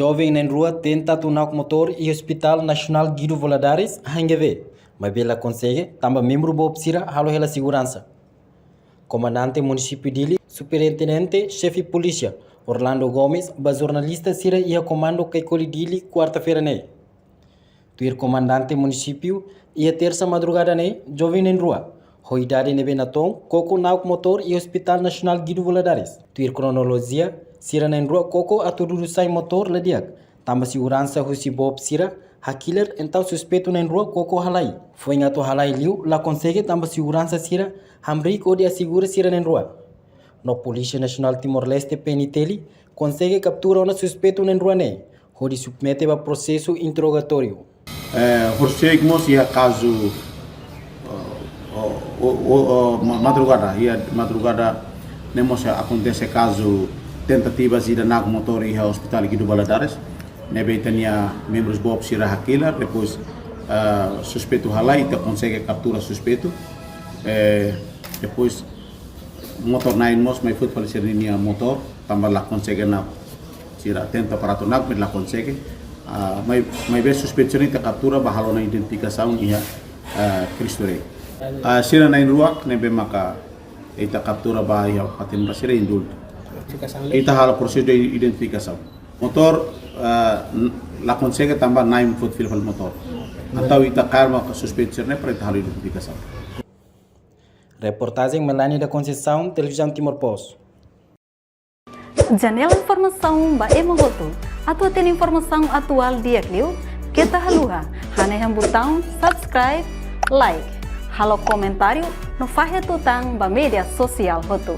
Jovem na rua tenta tunar motor e Hospital Nacional Guido Valadares HNGV, mas ela consegue, também membro do Opsira, halo ela segurança. Comandante município dele, superintendente, chefe de polícia, Orlando Gomes, ba jornalista Sira e a comando que colhe dele quarta-feira né. Tuir comandante município e a terça madrugada né, jovem na rua. Hoidade nebe naton, Coco nauk motor e Hospital Nacional Guido Valadares. Tuir cronologia, Sira na rua Coco a tudo sai motor lediak. Tamba segurança husi Bob Sira, hakiler então suspeito na rua Coco halai. Foi ngato halai liu, la consegue tamba segurança Sira, hamri kodi assegura Sira na rua. No Polícia Nacional Timor-Leste PNTL consegue capturar um suspeito na rua né. Hodi submete a processo interrogatório. Conseguimos ia caso madrugada nemos acontece caso tentativas de nak motor e hospital Guido Valadares. Nebe tinha membros Bob Sira Hakila, depois suspeito halai te consegue capturar suspeito. Depois motor nain mos mai foot fazer linha motor tambah lá consegue na Sira tenta para tunak mas lá consegue. Mai vez suspeito ni te captura bahalo na identificação ia Cristo Rei. Sira nain ruak nebe maka ita captura bahaya patin basira indul. Ita hal proses de identificação. Motor la consegue tambah naim foot fil motor. Atau ita karma suspeito sirne para ita hal identificação. Reportagem Melanie da Conceição, Televisão Timor-Poste. Janela informação ba emogoto. Atua tem informação atual dia kliu. Kita haluha. Haneham botão subscribe, like. Halo comentário no fahe tutang ba media sosial hotu.